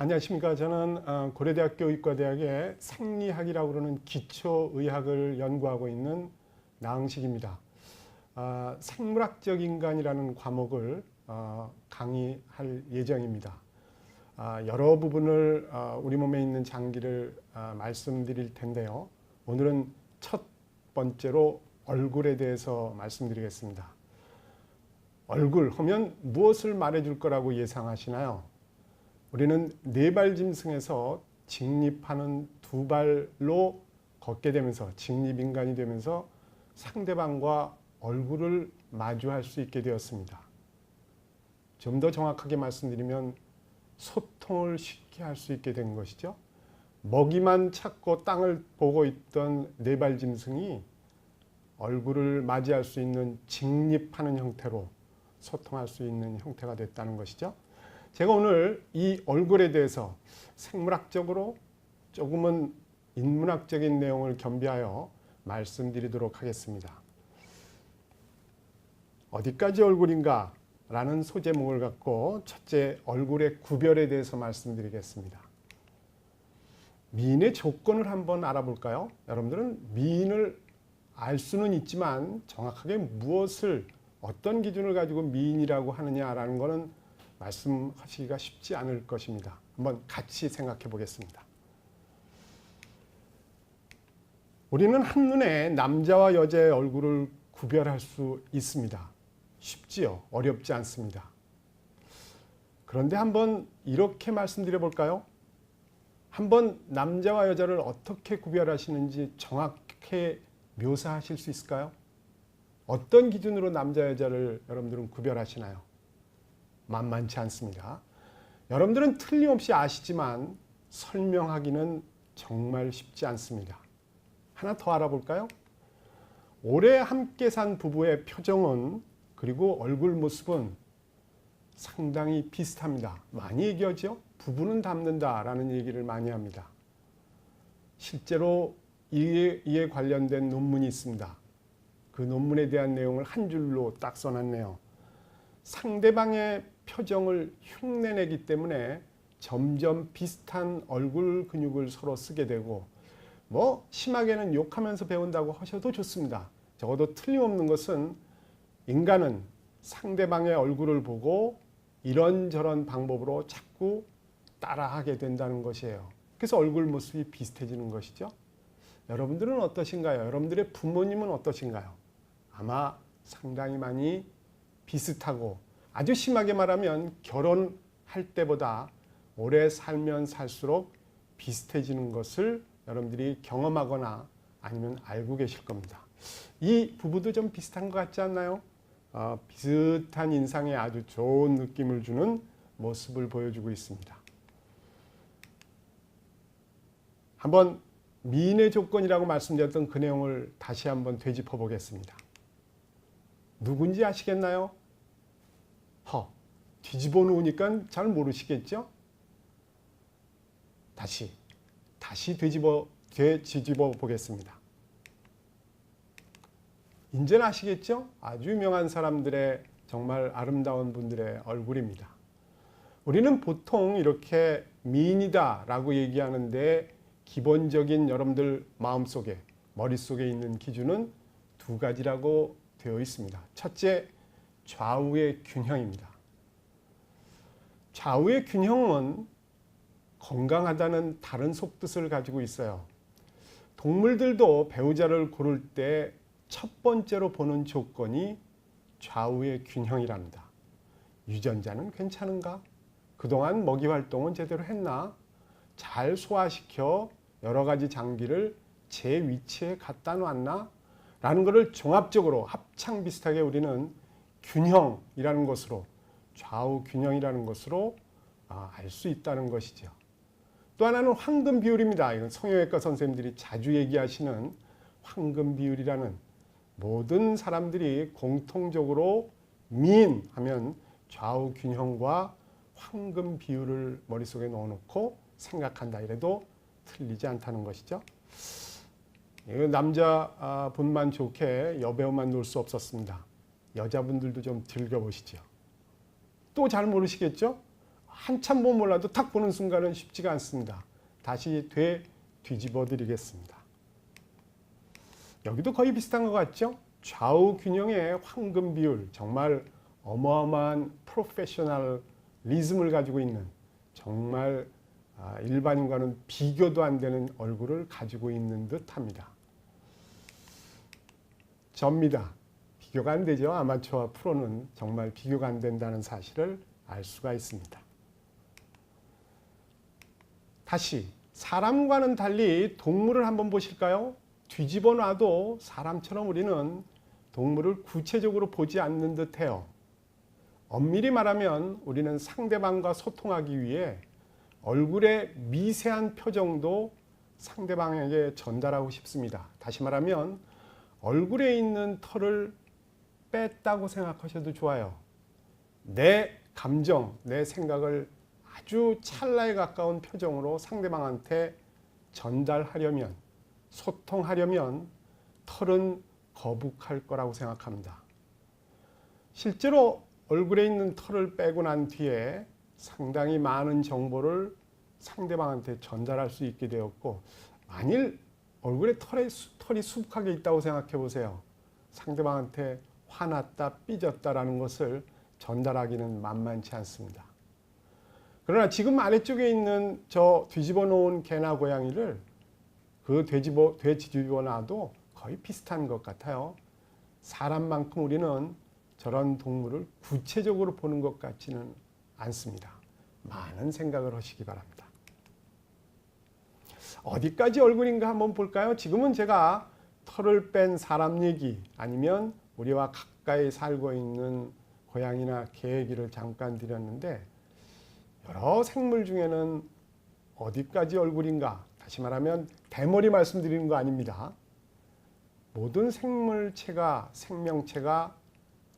안녕하십니까. 저는 고려대학교 의과대학의 생리학이라고 그러는 기초의학을 연구하고 있는 나흥식입니다. 생물학적 인간이라는 과목을 강의할 예정입니다. 여러 부분을 우리 몸에 있는 장기를 말씀드릴 텐데요. 오늘은 첫 번째로 얼굴에 대해서 말씀드리겠습니다. 얼굴 하면 무엇을 말해줄 거라고 예상하시나요? 우리는 네발 짐승에서 직립하는 두 발로 걷게 되면서 직립인간이 되면서 상대방과 얼굴을 마주할 수 있게 되었습니다. 좀 더 정확하게 말씀드리면 소통을 쉽게 할 수 있게 된 것이죠. 먹이만 찾고 땅을 보고 있던 네발 짐승이 얼굴을 맞이할 수 있는 직립하는 형태로 소통할 수 있는 형태가 됐다는 것이죠. 제가 오늘 이 얼굴에 대해서 생물학적으로 조금은 인문학적인 내용을 겸비하여 말씀드리도록 하겠습니다. 어디까지 얼굴인가? 라는 소제목을 갖고 첫째 얼굴의 구별에 대해서 말씀드리겠습니다. 미인의 조건을 한번 알아볼까요? 여러분들은 미인을 알 수는 있지만 정확하게 무엇을 어떤 기준을 가지고 미인이라고 하느냐라는 것은 말씀하시기가 쉽지 않을 것입니다. 한번 같이 생각해 보겠습니다. 우리는 한눈에 남자와 여자의 얼굴을 구별할 수 있습니다. 쉽지요. 어렵지 않습니다. 그런데 한번 이렇게 말씀드려 볼까요? 한번 남자와 여자를 어떻게 구별하시는지 정확히 묘사하실 수 있을까요? 어떤 기준으로 남자 여자를 여러분들은 구별하시나요? 만만치 않습니다. 여러분들은 틀림없이 아시지만 설명하기는 정말 쉽지 않습니다. 하나 더 알아볼까요? 오래 함께 산 부부의 표정은 그리고 얼굴 모습은 상당히 비슷합니다. 많이 얘기하죠? 부부는 닮는다라는 얘기를 많이 합니다. 실제로 이에 관련된 논문이 있습니다. 그 논문에 대한 내용을 한 줄로 딱 써놨네요. 상대방의 표정을 흉내내기 때문에 점점 비슷한 얼굴 근육을 서로 쓰게 되고 심하게는 욕하면서 배운다고 하셔도 좋습니다. 적어도 틀림없는 것은 인간은 상대방의 얼굴을 보고 이런저런 방법으로 자꾸 따라하게 된다는 것이에요. 그래서 얼굴 모습이 비슷해지는 것이죠. 여러분들은 어떠신가요? 여러분들의 부모님은 어떠신가요? 아마 상당히 많이 비슷하고 아주 심하게 말하면 결혼할 때보다 오래 살면 살수록 비슷해지는 것을 여러분들이 경험하거나 아니면 알고 계실 겁니다. 이 부부도 좀 비슷한 것 같지 않나요? 비슷한 인상에 아주 좋은 느낌을 주는 모습을 보여주고 있습니다. 한번 미인의 조건이라고 말씀드렸던 그 내용을 다시 한번 되짚어 보겠습니다. 누군지 아시겠나요? 뒤집어 놓으니까 잘 모르시겠죠? 다시 되짚어 보겠습니다. 이제는 아시겠죠? 아주 유명한 사람들의 정말 아름다운 분들의 얼굴입니다. 우리는 보통 이렇게 미인이다 라고 얘기하는데 기본적인 여러분들 마음속에 머릿속에 있는 기준은 두 가지라고 되어 있습니다. 첫째, 좌우의 균형입니다. 좌우의 균형은 건강하다는 다른 속뜻을 가지고 있어요. 동물들도 배우자를 고를 때 첫 번째로 보는 조건이 좌우의 균형이랍니다. 유전자는 괜찮은가? 그동안 먹이 활동은 제대로 했나? 잘 소화시켜 여러 가지 장기를 제 위치에 갖다 놨나? 라는 것을 종합적으로 합창 비슷하게 우리는 균형이라는 것으로 좌우 균형이라는 것으로 알 수 있다는 것이죠. 또 하나는 황금 비율입니다. 이건 성형외과 선생님들이 자주 얘기하시는 황금 비율이라는 모든 사람들이 공통적으로 미인 하면 좌우 균형과 황금 비율을 머릿속에 넣어놓고 생각한다 이래도 틀리지 않다는 것이죠. 남자분만 좋게 여배우만 놀 수 없었습니다. 여자분들도 좀 즐겨보시죠. 또 잘 모르시겠죠? 한참 보면 몰라도 탁 보는 순간은 쉽지가 않습니다. 다시 뒤집어 드리겠습니다. 여기도 거의 비슷한 것 같죠? 좌우 균형의 황금 비율, 정말 어마어마한 프로페셔널리즘을 가지고 있는, 정말 일반인과는 비교도 안 되는 얼굴을 가지고 있는 듯합니다. 접니다. 비교가 안 되죠. 아마추어와 프로는 정말 비교가 안 된다는 사실을 알 수가 있습니다. 다시 사람과는 달리 동물을 한번 보실까요? 뒤집어 놔도 사람처럼 우리는 동물을 구체적으로 보지 않는 듯해요. 엄밀히 말하면 우리는 상대방과 소통하기 위해 얼굴의 미세한 표정도 상대방에게 전달하고 싶습니다. 다시 말하면 얼굴에 있는 털을 뺐다고 생각하셔도 좋아요. 내 감정, 내 생각을 아주 찰나에 가까운 표정으로 상대방한테 전달하려면, 소통하려면 털은 거북할 거라고 생각합니다. 실제로 얼굴에 있는 털을 빼고 난 뒤에 상당히 많은 정보를 상대방한테 전달할 수 있게 되었고, 만일 얼굴에 털이 수북하게 있다고 생각해 보세요. 상대방한테 화났다, 삐졌다라는 것을 전달하기는 만만치 않습니다. 그러나 지금 아래쪽에 있는 저 뒤집어 놓은 개나 고양이를 되짚어 놔도 거의 비슷한 것 같아요. 사람만큼 우리는 저런 동물을 구체적으로 보는 것 같지는 않습니다. 많은 생각을 하시기 바랍니다. 어디까지 얼굴인가 한번 볼까요? 지금은 제가 털을 뺀 사람 얘기, 아니면 우리와 가까이 살고 있는 고양이나 개 얘기를 잠깐 드렸는데, 여러 생물 중에는 어디까지 얼굴인가, 다시 말하면 대머리 말씀드리는 거 아닙니다. 모든 생물체가, 생명체가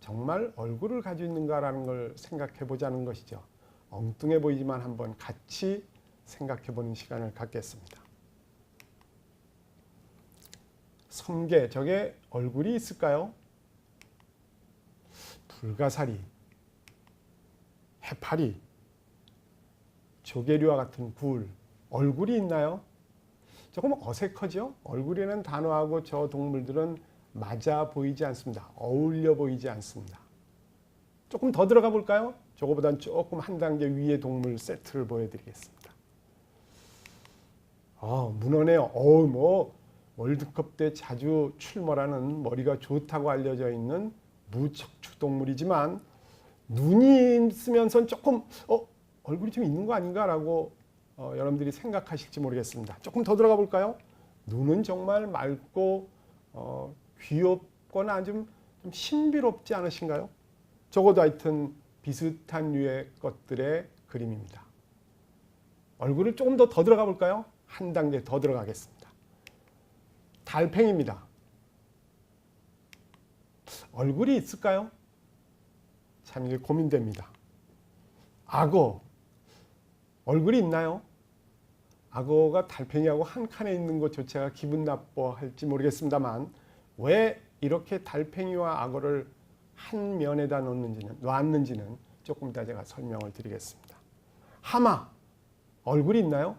정말 얼굴을 가지고 있는가라는 걸 생각해 보자는 것이죠. 엉뚱해 보이지만 한번 같이 생각해 보는 시간을 갖겠습니다. 섬개, 저게 얼굴이 있을까요? 불가사리, 해파리, 조개류와 같은 굴, 얼굴이 있나요? 조금 어색하죠? 얼굴이라는 단어하고 저 동물들은 맞아 보이지 않습니다. 어울려 보이지 않습니다. 조금 더 들어가 볼까요? 저거보다는 조금 한 단계 위의 동물 세트를 보여드리겠습니다. 문어네요. 월드컵 때 자주 출몰하는 머리가 좋다고 알려져 있는 무척추 동물이지만, 눈이 있으면서 조금 얼굴이 좀 있는 거 아닌가라고 여러분들이 생각하실지 모르겠습니다. 조금 더 들어가 볼까요? 눈은 정말 맑고 귀엽거나 좀 신비롭지 않으신가요? 적어도 하여튼 비슷한 류의 것들의 그림입니다. 얼굴을 조금 더 들어가 볼까요? 한 단계 더 들어가겠습니다. 달팽이입니다. 얼굴이 있을까요? 참 이게 고민됩니다. 악어, 얼굴이 있나요? 악어가 달팽이하고 한 칸에 있는 것조차가 기분 나빠할지 모르겠습니다만, 왜 이렇게 달팽이와 악어를 한 면에다 놨는지는 조금 이따 제가 설명을 드리겠습니다. 하마, 얼굴이 있나요?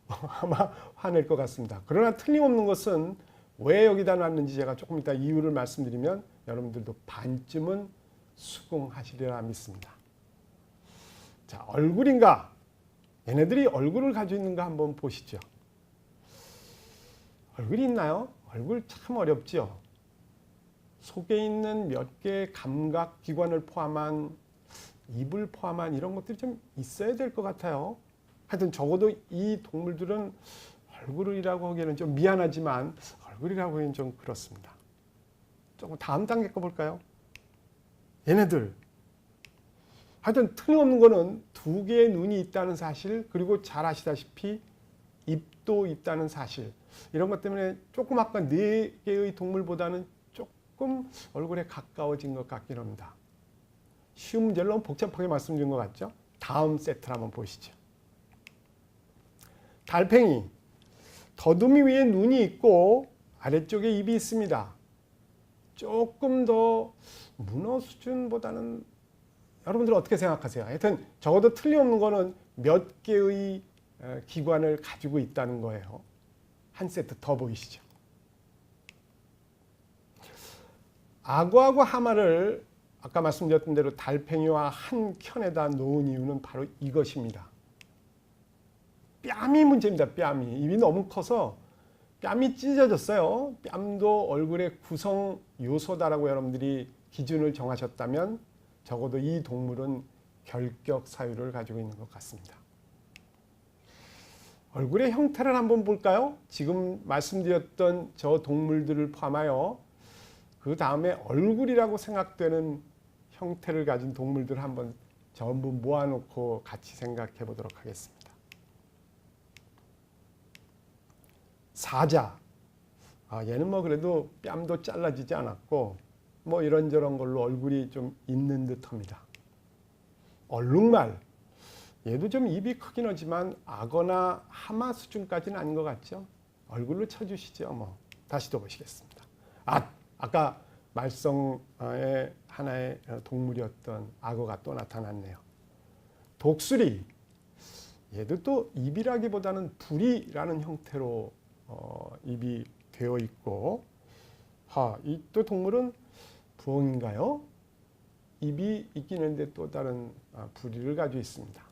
아마 화낼 것 같습니다. 그러나 틀림없는 것은 왜 여기다 놨는지 제가 조금 이따 이유를 말씀드리면 여러분들도 반쯤은 수긍하시리라 믿습니다. 자, 얼굴인가? 얘네들이 얼굴을 가지고 있는가 한번 보시죠. 얼굴이 있나요? 얼굴 참 어렵죠. 속에 있는 몇 개의 감각 기관을 포함한, 입을 포함한 이런 것들이 좀 있어야 될 것 같아요. 하여튼 적어도 이 동물들은 얼굴이라고 하기에는 좀 미안하지만 얼굴이라고 하기에는 좀 그렇습니다. 조금 다음 단계 거 볼까요? 얘네들 하여튼 틀림없는 거는 두 개의 눈이 있다는 사실, 그리고 잘 아시다시피 입도 있다는 사실, 이런 것 때문에 조금 아까 네 개의 동물보다는 조금 얼굴에 가까워진 것 같긴 합니다. 쉬운 문제를 너무 복잡하게 말씀드린 것 같죠? 다음 세트를 한번 보시죠. 달팽이, 더듬이 위에 눈이 있고 아래쪽에 입이 있습니다. 조금 더 문어 수준보다는 여러분들 어떻게 생각하세요? 하여튼 적어도 틀림없는 거는 몇 개의 기관을 가지고 있다는 거예요. 한 세트 더 보이시죠? 악어하고 하마를 아까 말씀드렸던 대로 달팽이와 한 켠에다 놓은 이유는 바로 이것입니다. 뺨이 문제입니다. 뺨이. 입이 너무 커서 뺨이 찢어졌어요. 뺨도 얼굴의 구성 요소다라고 여러분들이 기준을 정하셨다면 적어도 이 동물은 결격 사유를 가지고 있는 것 같습니다. 얼굴의 형태를 한번 볼까요? 지금 말씀드렸던 저 동물들을 포함하여 그 다음에 얼굴이라고 생각되는 형태를 가진 동물들을 한번 전부 모아놓고 같이 생각해 보도록 하겠습니다. 사자. 얘는 뭐 그래도 뺨도 잘라지지 않았고 뭐 이런저런 걸로 얼굴이 좀 있는 듯합니다. 얼룩말. 얘도 좀 입이 크긴 하지만 악어나 하마 수준까지는 아닌 것 같죠. 얼굴로 쳐주시죠. 뭐 다시 또 보시겠습니다. 아까 말썽의 하나의 동물이었던 악어가 또 나타났네요. 독수리. 얘도 또 입이라기보다는 부리라는 형태로 입이 되어 있고, 이 또 동물은 부엉인가요? 입이 있긴 한데 또 다른 부리를 가지고 있습니다.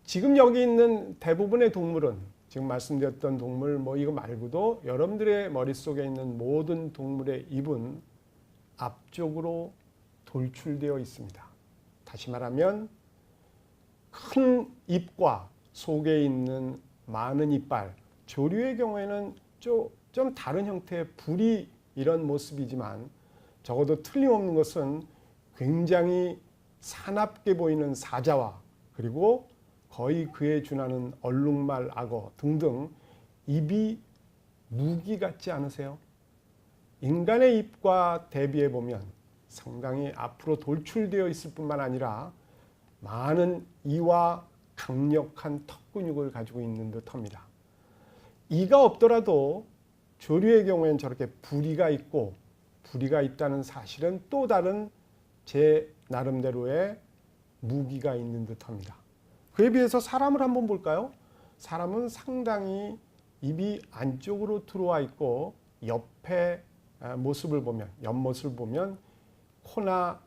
지금 여기 있는 대부분의 동물은 지금 말씀드렸던 동물 뭐 이거 말고도 여러분들의 머릿속에 있는 모든 동물의 입은 앞쪽으로 돌출되어 있습니다. 다시 말하면 큰 입과 속에 있는 많은 이빨, 조류의 경우에는 좀 다른 형태의 부리 이런 모습이지만 적어도 틀림없는 것은 굉장히 사납게 보이는 사자와 그리고 거의 그에 준하는 얼룩말, 악어 등등 입이 무기 같지 않으세요? 인간의 입과 대비해 보면 상당히 앞으로 돌출되어 있을 뿐만 아니라 많은 이와 강력한 턱 근육을 가지고 있는 듯합니다. 이가 없더라도 조류의 경우에는 저렇게 부리가 있고 부리가 있다는 사실은 또 다른 제 나름대로의 무기가 있는 듯합니다. 그에 비해서 사람을 한번 볼까요? 사람은 상당히 입이 안쪽으로 들어와 있고 옆에 모습을 보면 옆모습을 보면 코나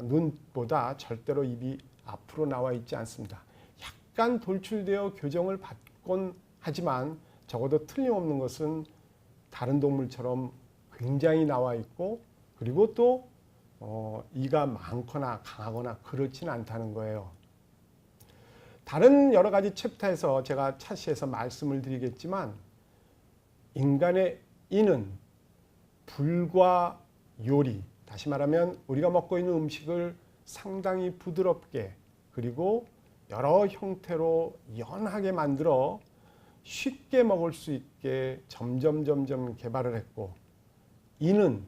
눈보다 절대로 입이 앞으로 나와 있지 않습니다. 약간 돌출되어 교정을 받곤 하지만 적어도 틀림없는 것은 다른 동물처럼 굉장히 나와 있고 그리고 또 이가 많거나 강하거나 그렇지는 않다는 거예요. 다른 여러 가지 챕터에서 제가 차시에서 말씀을 드리겠지만 인간의 이는 불과 요리, 다시 말하면 우리가 먹고 있는 음식을 상당히 부드럽게 그리고 여러 형태로 연하게 만들어 쉽게 먹을 수 있게 점점 개발을 했고 이는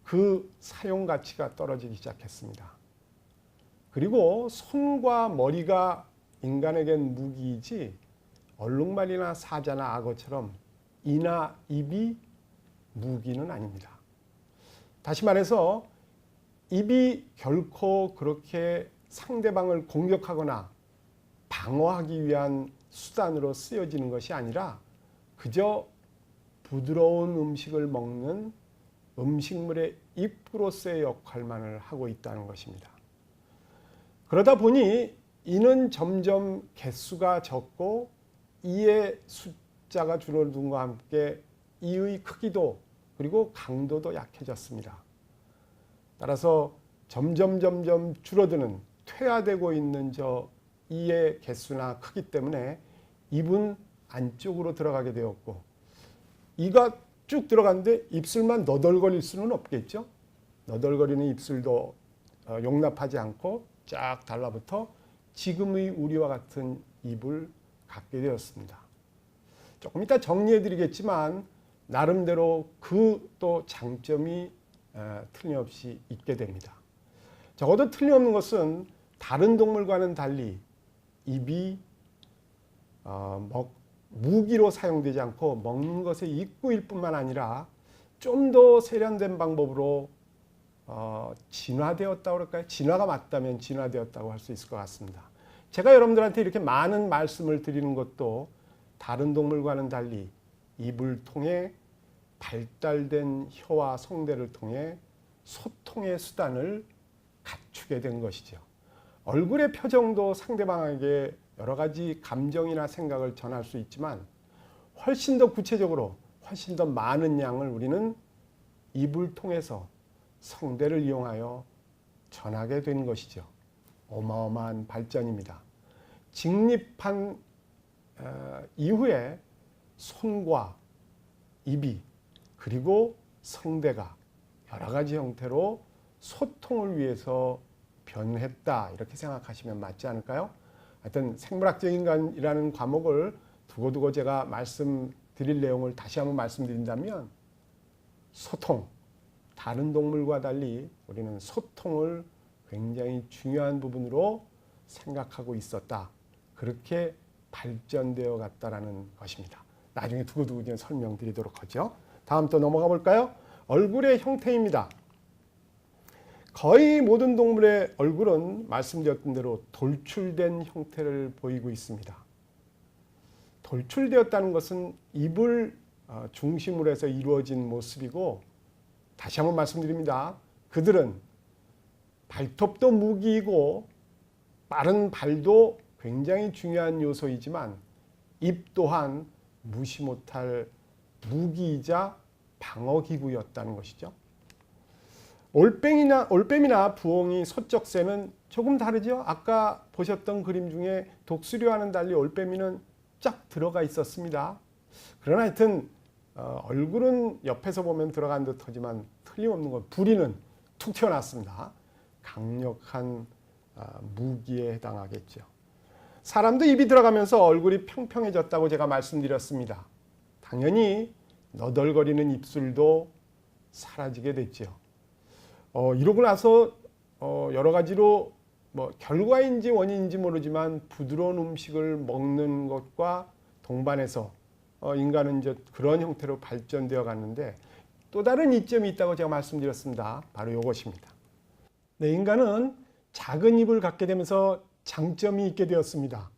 그 사용 가치가 떨어지기 시작했습니다. 그리고 손과 머리가 인간에겐 무기이지 얼룩말이나 사자나 악어처럼 이나 입이 무기는 아닙니다. 다시 말해서 입이 결코 그렇게 상대방을 공격하거나 방어하기 위한 수단으로 쓰여지는 것이 아니라 그저 부드러운 음식을 먹는 음식물의 입으로서의 역할만을 하고 있다는 것입니다. 그러다 보니 이는 점점 개수가 적고 이의 숫자가 줄어든과 함께 이의 크기도 그리고 강도도 약해졌습니다. 따라서 점점 줄어드는 퇴화되고 있는 저 이의 개수나 크기 때문에 입은 안쪽으로 들어가게 되었고 이가 쭉 들어갔는데 입술만 너덜거릴 수는 없겠죠. 너덜거리는 입술도 용납하지 않고 쫙 달라붙어 지금의 우리와 같은 입을 갖게 되었습니다. 조금 이따 정리해 드리겠지만 나름대로 그 또 장점이 틀림없이 있게 됩니다. 적어도 틀림없는 것은 다른 동물과는 달리 입이 무기로 사용되지 않고 먹는 것의 입구일 뿐만 아니라 좀 더 세련된 방법으로 진화되었다고 그럴까요? 진화가 맞다면 진화되었다고 할 수 있을 것 같습니다. 제가 여러분들한테 이렇게 많은 말씀을 드리는 것도 다른 동물과는 달리 입을 통해 발달된 혀와 성대를 통해 소통의 수단을 갖추게 된 것이죠. 얼굴의 표정도 상대방에게 여러 가지 감정이나 생각을 전할 수 있지만 훨씬 더 구체적으로 훨씬 더 많은 양을 우리는 입을 통해서 성대를 이용하여 전하게 된 것이죠. 어마어마한 발전입니다. 직립한 이후에 손과 입이 그리고 성대가 여러 가지 형태로 소통을 위해서 변했다 이렇게 생각하시면 맞지 않을까요? 하여튼 생물학적 인간이라는 과목을 두고두고 제가 말씀드릴 내용을 다시 한번 말씀드린다면 소통, 다른 동물과 달리 우리는 소통을 굉장히 중요한 부분으로 생각하고 있었다. 그렇게 발전되어 갔다라는 것입니다. 나중에 두고두고 좀 설명드리도록 하죠. 다음 또 넘어가 볼까요? 얼굴의 형태입니다. 거의 모든 동물의 얼굴은 말씀드렸던 대로 돌출된 형태를 보이고 있습니다. 돌출되었다는 것은 입을 중심으로 해서 이루어진 모습이고, 다시 한번 말씀드립니다. 그들은 발톱도 무기이고 빠른 발도 굉장히 중요한 요소이지만 입 또한 무시 못할 무기이자 방어기구였다는 것이죠. 올빼미나 부엉이, 소쩍새는 조금 다르죠. 아까 보셨던 그림 중에 독수리와는 달리 올빼미는 쫙 들어가 있었습니다. 그러나 하여튼 얼굴은 옆에서 보면 들어간 듯하지만 틀림없는 건 부리는 툭 튀어났습니다. 강력한 무기에 해당하겠죠. 사람도 입이 들어가면서 얼굴이 평평해졌다고 제가 말씀드렸습니다. 당연히 너덜거리는 입술도 사라지게 됐죠. 이러고 나서 여러 가지로 결과인지 원인인지 모르지만 부드러운 음식을 먹는 것과 동반해서 인간은 이제 그런 형태로 발전되어 갔는데 또 다른 이점이 있다고 제가 말씀드렸습니다. 바로 이것입니다. 네, 인간은 작은 입을 갖게 되면서 장점이 있게 되었습니다.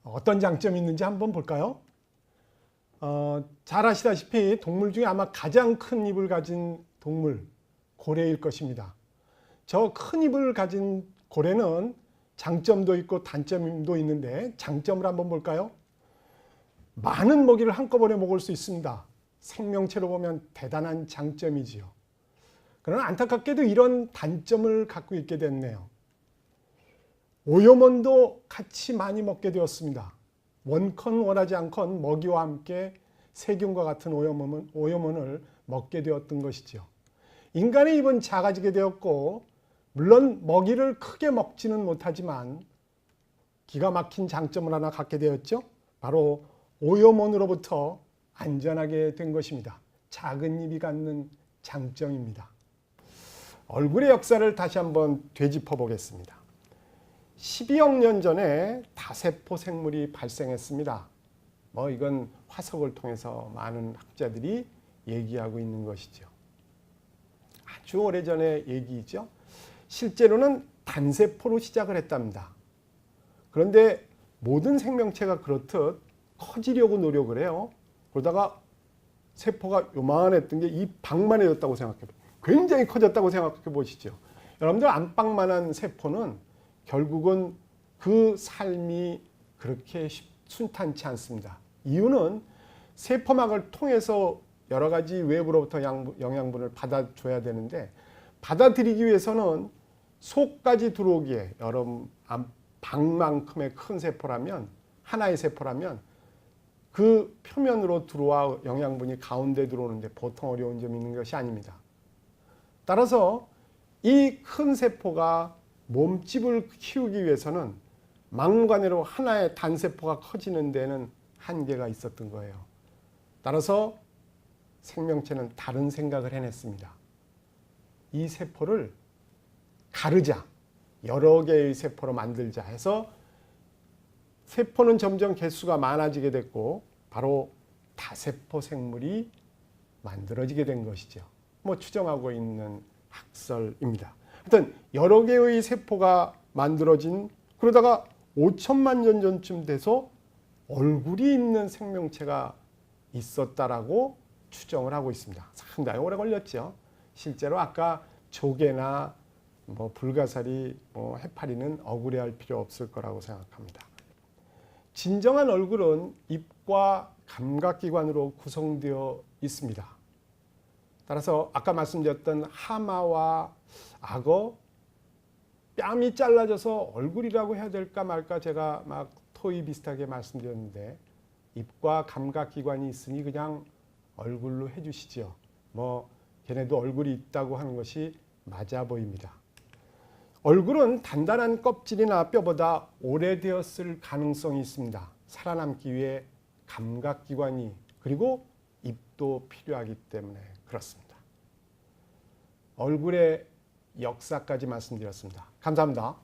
어떤 장점이 있는지 한번 볼까요? 잘 아시다시피 동물 중에 아마 가장 큰 입을 가진 동물, 고래일 것입니다. 저 큰 입을 가진 고래는 장점도 있고 단점도 있는데 장점을 한번 볼까요? 많은 먹이를 한꺼번에 먹을 수 있습니다. 생명체로 보면 대단한 장점이지요. 그러나 안타깝게도 이런 단점을 갖고 있게 됐네요. 오염원도 같이 많이 먹게 되었습니다. 원컨 원하지 않건 먹이와 함께 세균과 같은 오염원을 먹게 되었던 것이죠. 인간의 입은 작아지게 되었고 물론 먹이를 크게 먹지는 못하지만 기가 막힌 장점을 하나 갖게 되었죠. 바로 오염원으로부터 안전하게 된 것입니다. 작은 입이 갖는 장점입니다. 얼굴의 역사를 다시 한번 되짚어 보겠습니다. 12억 년 전에 다세포 생물이 발생했습니다. 이건 화석을 통해서 많은 학자들이 얘기하고 있는 것이죠. 아주 오래전의 얘기죠. 실제로는 단세포로 시작을 했답니다. 그런데 모든 생명체가 그렇듯 커지려고 노력을 해요. 그러다가 세포가 요만했던 게 이 방만해졌다고 생각해 보세요. 굉장히 커졌다고 생각해 보시죠. 여러분들 안방만한 세포는 결국은 그 삶이 그렇게 순탄치 않습니다. 이유는 세포막을 통해서 여러 가지 외부로부터 영양분을 받아줘야 되는데 받아들이기 위해서는 속까지 들어오기에 여러분 방만큼의 큰 세포라면 하나의 세포라면 그 표면으로 들어와 영양분이 가운데 들어오는데 보통 어려운 점이 있는 것이 아닙니다. 따라서 이 큰 세포가 몸집을 키우기 위해서는 막무가내로 하나의 단세포가 커지는 데는 한계가 있었던 거예요. 따라서 생명체는 다른 생각을 해냈습니다. 이 세포를 가르자, 여러 개의 세포로 만들자 해서 세포는 점점 개수가 많아지게 됐고 바로 다세포 생물이 만들어지게 된 것이죠. 추정하고 있는 학설입니다. 하여튼 여러 개의 세포가 만들어진, 그러다가 5천만 년 전쯤 돼서 얼굴이 있는 생명체가 있었다라고 추정을 하고 있습니다. 상당히 오래 걸렸죠. 실제로 아까 조개나 불가사리, 해파리는 억울해할 필요 없을 거라고 생각합니다. 진정한 얼굴은 입과 감각기관으로 구성되어 있습니다. 따라서 아까 말씀드렸던 하마와 악어, 뺨이 잘라져서 얼굴이라고 해야 될까 말까 제가 막 토의 비슷하게 말씀드렸는데, 입과 감각기관이 있으니 그냥 얼굴로 해주시죠. 걔네도 얼굴이 있다고 하는 것이 맞아 보입니다. 얼굴은 단단한 껍질이나 뼈보다 오래되었을 가능성이 있습니다. 살아남기 위해 감각기관이 그리고 입도 필요하기 때문에 그렇습니다. 얼굴의 역사까지 말씀드렸습니다. 감사합니다.